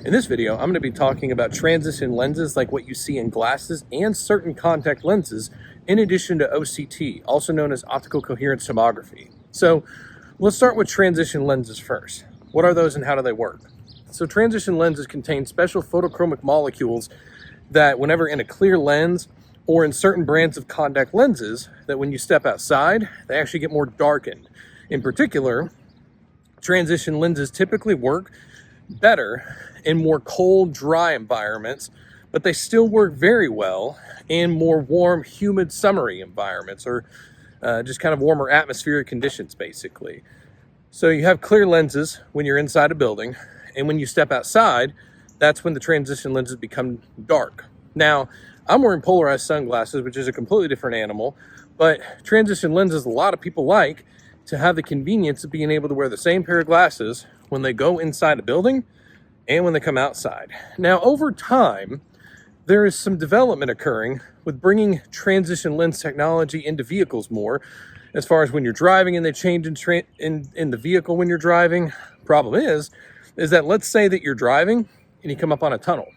In this video, I'm going to be talking about transition lenses like what you see in glasses and certain contact lenses, in addition to OCT, also known as optical coherence tomography. So let's start with transition lenses first. What are those and how do they work? So transition lenses contain special photochromic molecules that whenever in a clear lens or in certain brands of contact lenses, that when you step outside, they actually get more darkened. In particular, transition lenses typically work better in more cold, dry environments, but they still work very well in more warm, humid, summery environments, or just kind of warmer atmospheric conditions, basically. So you have clear lenses when you're inside a building, and when you step outside, that's when the transition lenses become dark. Now, I'm wearing polarized sunglasses, which is a completely different animal, but transition lenses, a lot of people like to have the convenience of being able to wear the same pair of glasses when they go inside a building and when they come outside. Now, over time, there is some development occurring with bringing transition lens technology into vehicles more, as far as when you're driving and they change in the vehicle when you're driving. Problem is that let's say that you're driving and you come up on a tunnel.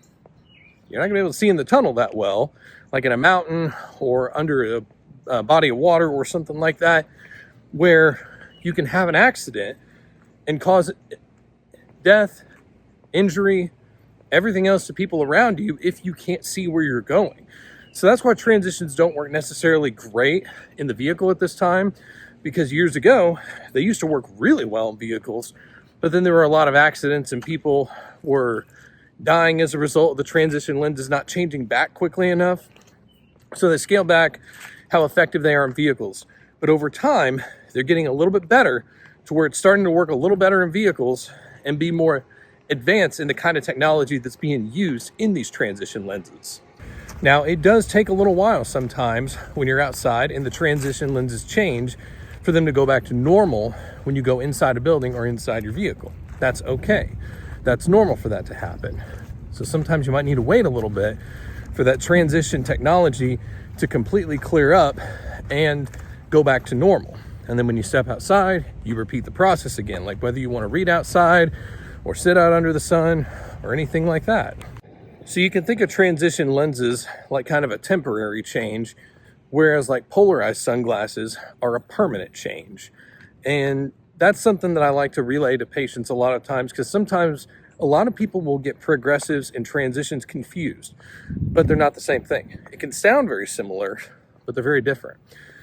You're not gonna be able to see in the tunnel that well, like in a mountain or under a body of water or something like that, where you can have an accident and cause death, injury, everything else to people around you if you can't see where you're going. So that's why transitions don't work necessarily great in the vehicle at this time, because years ago, they used to work really well in vehicles, but then there were a lot of accidents and people were dying as a result of the transition lenses not changing back quickly enough. So they scale back how effective they are in vehicles. But over time, they're getting a little bit better to where it's starting to work a little better in vehicles and be more advanced in the kind of technology that's being used in these transition lenses. Now, it does take a little while sometimes when you're outside and the transition lenses change for them to go back to normal when you go inside a building or inside your vehicle. That's okay. That's normal for that to happen. So sometimes you might need to wait a little bit for that transition technology to completely clear up and go back to normal. And then when you step outside, you repeat the process again, like whether you want to read outside or sit out under the sun or anything like that. So you can think of transition lenses like kind of a temporary change, whereas like polarized sunglasses are a permanent change. And that's something that I like to relay to patients a lot of times, because sometimes a lot of people will get progressives and transitions confused, but they're not the same thing. It can sound very similar, but they're very different.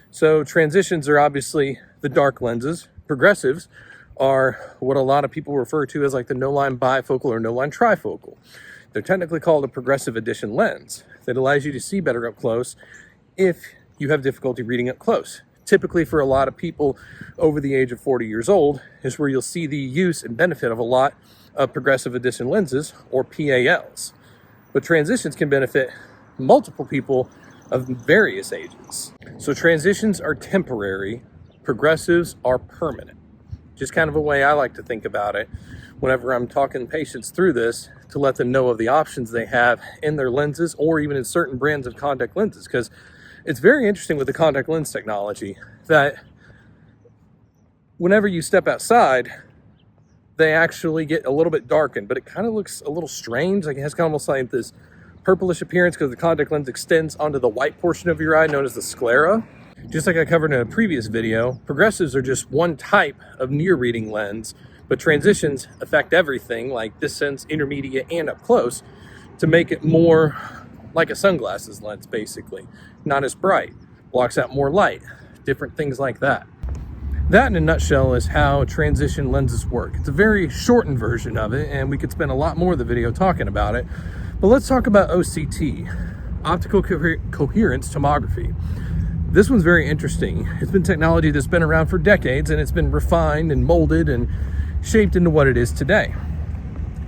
So transitions are obviously the dark lenses. Progressives are what a lot of people refer to as like the no-line bifocal or no-line trifocal. They're technically called a progressive addition lens that allows you to see better up close if you have difficulty reading up close. Typically for a lot of people over the age of 40 years old is where you'll see the use and benefit of a lot of progressive addition lenses, or PALs. But transitions can benefit multiple people of various ages. So transitions are temporary, progressives are permanent. Just kind of a way I like to think about it whenever I'm talking patients through this, to let them know of the options they have in their lenses or even in certain brands of contact lenses. Because it's very interesting with the contact lens technology that whenever you step outside, they actually get a little bit darkened, but it kind of looks a little strange. Like it has kind of almost like this purplish appearance because the contact lens extends onto the white portion of your eye known as the sclera. Just like I covered in a previous video, progressives are just one type of near reading lens, but transitions affect everything like distance, intermediate, and up close to make it more like a sunglasses lens, basically. Not as bright, blocks out more light, different things like that. That in a nutshell is how transition lenses work. It's a very shortened version of it, and we could spend a lot more of the video talking about it. But let's talk about OCT, optical coherence tomography. This one's very interesting. It's been technology that's been around for decades, and it's been refined and molded and shaped into what it is today.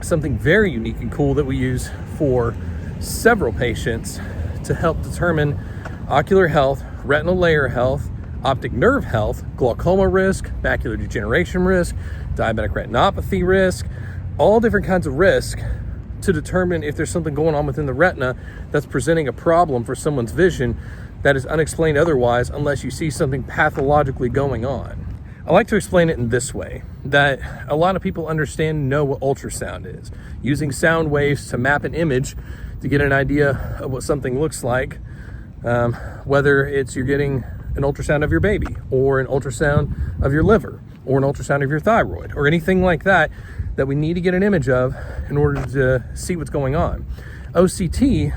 Something very unique and cool that we use for several patients to help determine ocular health, retinal layer health, optic nerve health, glaucoma risk, macular degeneration risk, diabetic retinopathy risk, all different kinds of risk to determine if there's something going on within the retina that's presenting a problem for someone's vision that is unexplained otherwise unless you see something pathologically going on. I like to explain it in this way, that a lot of people understand and know what ultrasound is, using sound waves to map an image to get an idea of what something looks like, whether it's you're getting an ultrasound of your baby, or an ultrasound of your liver, or an ultrasound of your thyroid, or anything like that that we need to get an image of in order to see what's going on. OCT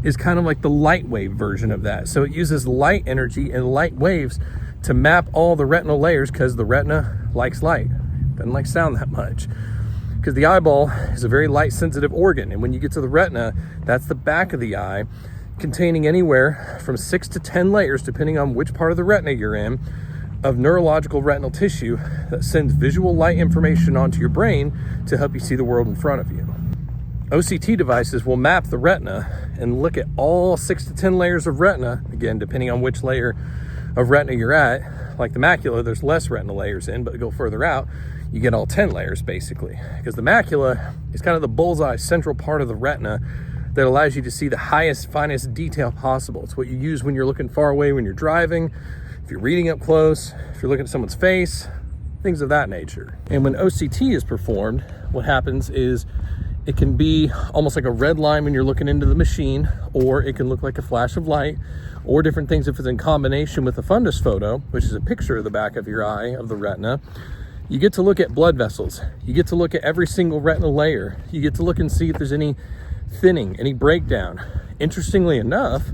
is kind of like the light wave version of that. So it uses light energy and light waves to map all the retinal layers, because the retina likes light, doesn't like sound that much, because the eyeball is a very light sensitive organ. And when you get to the retina, that's the back of the eye, containing anywhere from 6 to 10 layers, depending on which part of the retina you're in, of neurological retinal tissue that sends visual light information onto your brain to help you see the world in front of you. OCT devices will map the retina and look at all 6 to 10 layers of retina, again, depending on which layer of retina you're at. Like the macula, there's less retinal layers in, but go further out, you get all 10 layers basically, because the macula is kind of the bullseye central part of the retina that allows you to see the highest, finest detail possible. It's what you use when you're looking far away when you're driving, if you're reading up close, if you're looking at someone's face, things of that nature. And when OCT is performed, what happens is it can be almost like a red line when you're looking into the machine, or it can look like a flash of light, or different things if it's in combination with a fundus photo, which is a picture of the back of your eye, of the retina. You get to look at blood vessels. You get to look at every single retinal layer. You get to look and see if there's any thinning, any breakdown. Interestingly enough,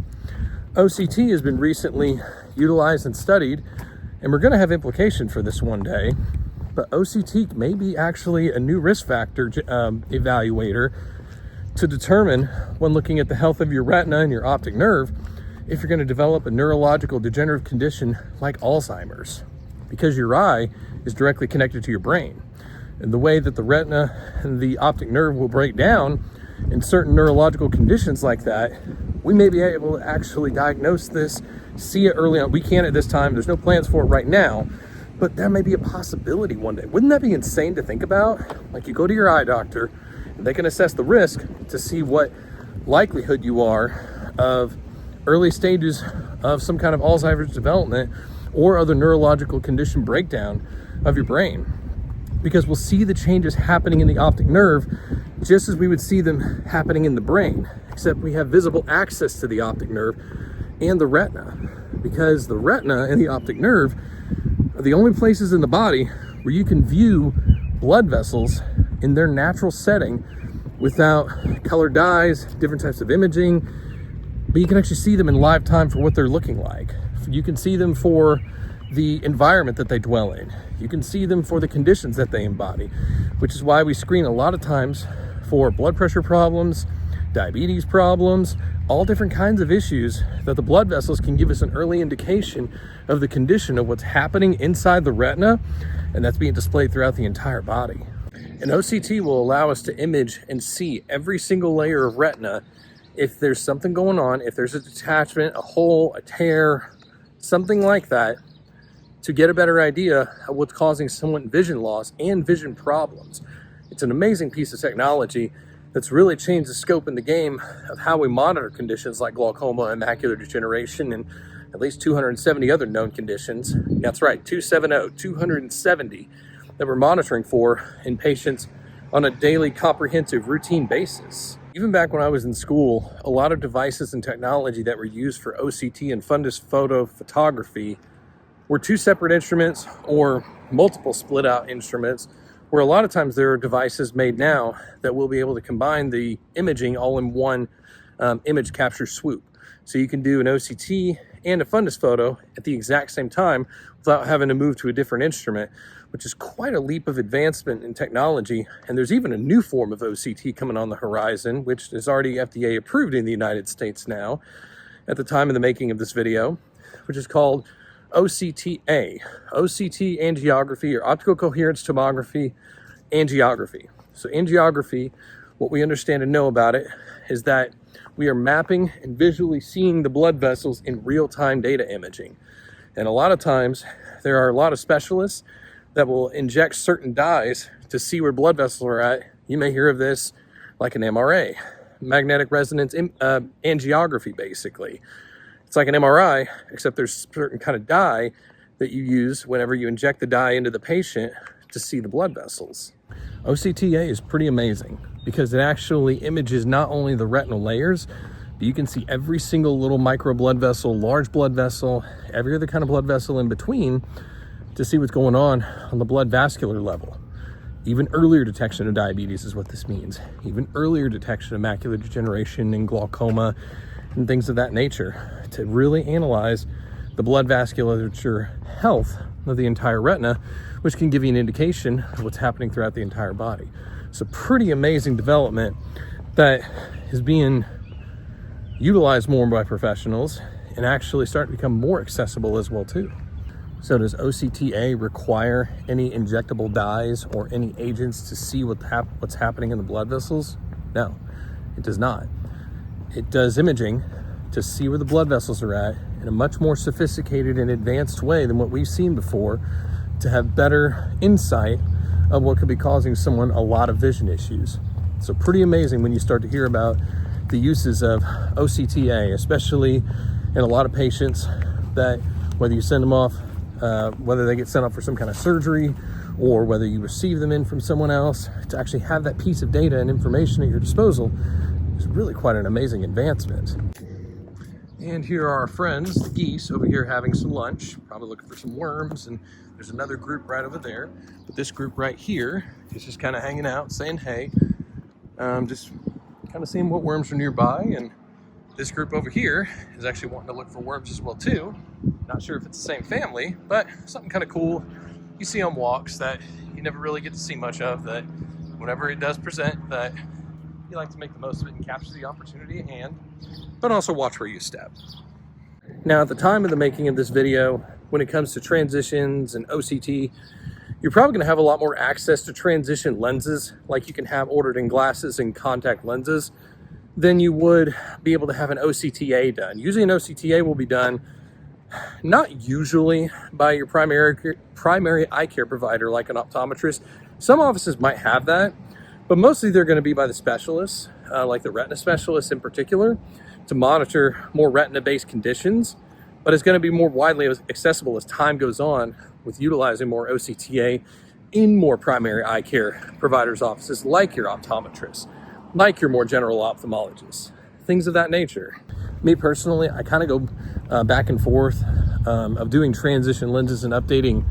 OCT has been recently utilized and studied, and we're going to have implication for this one day, but OCT may be actually a new risk factor evaluator to determine, when looking at the health of your retina and your optic nerve, if you're going to develop a neurological degenerative condition like Alzheimer's, because your eye is directly connected to your brain. And the way that the retina and the optic nerve will break down in certain neurological conditions like that, we may be able to actually diagnose this, see it early on. We can't at this time, there's no plans for it right now, but that may be a possibility one day. Wouldn't that be insane to think about? Like, you go to your eye doctor, and they can assess the risk to see what likelihood you are of early stages of some kind of Alzheimer's development or other neurological condition breakdown of your brain. Because we'll see the changes happening in the optic nerve just as we would see them happening in the brain, except we have visible access to the optic nerve and the retina, because the retina and the optic nerve are the only places in the body where you can view blood vessels in their natural setting without colored dyes, different types of imaging, but you can actually see them in live time for what they're looking like. You can see them for the environment that they dwell in. You can see them for the conditions that they embody, which is why we screen a lot of times for blood pressure problems, diabetes problems, all different kinds of issues that the blood vessels can give us an early indication of the condition of what's happening inside the retina, and that's being displayed throughout the entire body. And OCT will allow us to image and see every single layer of retina if there's something going on, if there's a detachment, a hole, a tear, something like that, to get a better idea of what's causing someone vision loss and vision problems. It's an amazing piece of technology that's really changed the scope in the game of how we monitor conditions like glaucoma and macular degeneration and at least 270 other known conditions. That's right, 270 that we're monitoring for in patients on a daily, comprehensive, routine basis. Even back when I was in school, a lot of devices and technology that were used for OCT and fundus photo photography were two separate instruments or multiple split out instruments, where a lot of times there are devices made now that will be able to combine the imaging all in one image capture swoop. So you can do an OCT and a fundus photo at the exact same time without having to move to a different instrument, which is quite a leap of advancement in technology. And there's even a new form of OCT coming on the horizon, which is already FDA approved in the United States now at the time of the making of this video, which is called OCTA, OCT angiography, or optical coherence tomography angiography. So angiography, what we understand and know about it is that we are mapping and visually seeing the blood vessels in real-time data imaging. And a lot of times there are a lot of specialists that will inject certain dyes to see where blood vessels are at. You may hear of this like an MRA, magnetic resonance angiography, basically. It's like an MRI, except there's a certain kind of dye that you use whenever you inject the dye into the patient to see the blood vessels. OCTA is pretty amazing because it actually images not only the retinal layers, but you can see every single little micro blood vessel, large blood vessel, every other kind of blood vessel in between to see what's going on the blood vascular level. Even earlier detection of diabetes is what this means. Even earlier detection of macular degeneration and glaucoma and things of that nature, to really analyze the blood vasculature health of the entire retina, which can give you an indication of what's happening throughout the entire body. So pretty amazing development that is being utilized more by professionals and actually starting to become more accessible as well too. So does OCTA require any injectable dyes or any agents to see what's happening in the blood vessels? No, it does not. It does imaging to see where the blood vessels are at in a much more sophisticated and advanced way than what we've seen before, to have better insight of what could be causing someone a lot of vision issues. So pretty amazing when you start to hear about the uses of OCTA, especially in a lot of patients that whether you send them off, whether they get sent off for some kind of surgery or whether you receive them in from someone else, to actually have that piece of data and information at your disposal is really quite an amazing advancement. And here are our friends, the geese, over here having some lunch, probably looking for some worms, and there's another group right over there. But this group right here is just kind of hanging out, saying hey, just kind of seeing what worms are nearby. And this group over here is actually wanting to look for worms as well too. Not sure if it's the same family, but something kind of cool you see on walks that you never really get to see much of, that whenever it does present, that you like to make the most of it and capture the opportunity at hand, but also watch where you step. Now, at the time of the making of this video, when it comes to transitions and OCT, you're probably going to have a lot more access to transition lenses, like you can have ordered in glasses and contact lenses, than you would be able to have an OCTA done. Usually an OCTA will be done not usually by your primary eye care provider like an optometrist. Some offices might have that, but mostly they're going to be by the specialists, like the retina specialists in particular, to monitor more retina-based conditions. But it's going to be more widely accessible as time goes on with utilizing more OCTA in more primary eye care providers' offices, like your optometrists, like your more general ophthalmologists, things of that nature. Me personally, I kind of go back and forth of doing transition lenses and updating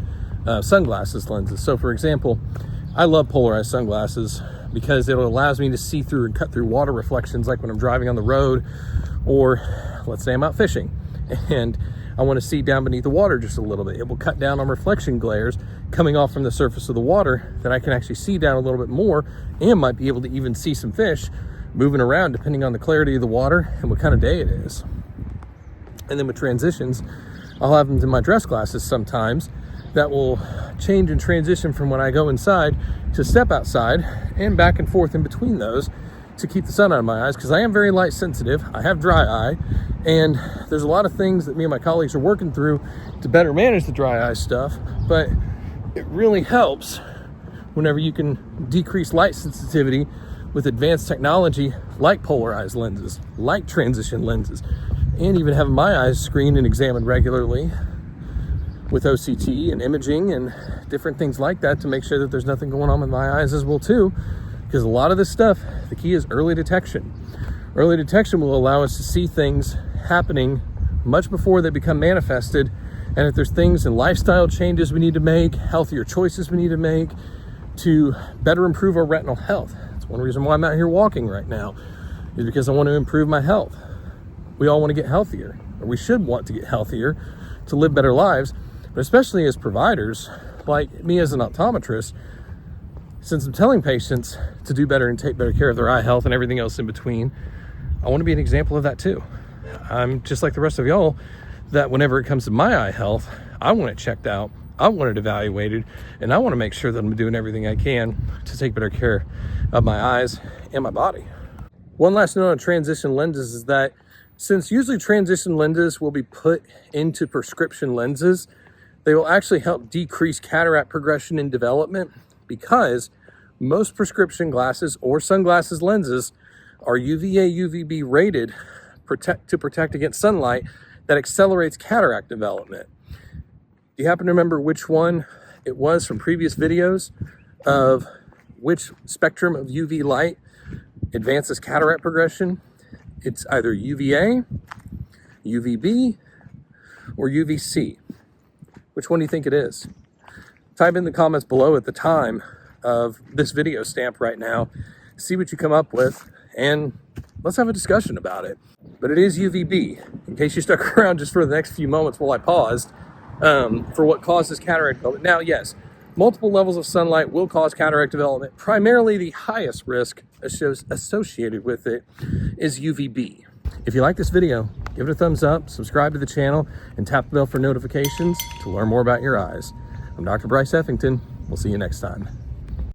sunglasses lenses. So for example, I love polarized sunglasses because it allows me to see through and cut through water reflections, like when I'm driving on the road, or let's say I'm out fishing and I want to see down beneath the water just a little bit. It will cut down on reflection glares coming off from the surface of the water, that I can actually see down a little bit more and might be able to even see some fish moving around depending on the clarity of the water and what kind of day it is. And then with transitions, I'll have them in my dress glasses sometimes that will change and transition from when I go inside to step outside and back and forth in between those to keep the sun out of my eyes, because I am very light sensitive. I have dry eye, and there's a lot of things that me and my colleagues are working through to better manage the dry eye stuff, but it really helps whenever you can decrease light sensitivity with advanced technology like polarized lenses, like transition lenses, and even having my eyes screened and examined regularly with OCT and imaging and different things like that to make sure that there's nothing going on with my eyes as well too. Because a lot of this stuff, the key is early detection. Early detection will allow us to see things happening much before they become manifested. And if there's things and lifestyle changes we need to make, healthier choices we need to make to better improve our retinal health. That's one reason why I'm out here walking right now, is because I want to improve my health. We all want to get healthier, or we should want to get healthier to live better lives, but especially as providers, like me as an optometrist, since I'm telling patients to do better and take better care of their eye health and everything else in between, I want to be an example of that too. I'm just like the rest of y'all, that whenever it comes to my eye health, I want it checked out, I want it evaluated, and I want to make sure that I'm doing everything I can to take better care of my eyes and my body. One last note on transition lenses is that since usually transition lenses will be put into prescription lenses, they will actually help decrease cataract progression and development, because most prescription glasses or sunglasses lenses are UVA, UVB rated to protect against sunlight that accelerates cataract development. Do you happen to remember which one it was from previous videos of which spectrum of UV light advances cataract progression? It's either UVA, UVB, or UVC. Which one do you think it is? Type in the comments below at the time of this video stamp right now, see what you come up with, and let's have a discussion about it. But it is UVB, in case you stuck around just for the next few moments while I paused, for what causes cataract development. Now, yes, multiple levels of sunlight will cause cataract development. Primarily, the highest risk associated with it is UVB. If you like this video, give it a thumbs up, subscribe to the channel, and tap the bell for notifications to learn more about your eyes. I'm Dr. Bryce Effington. We'll see you next time.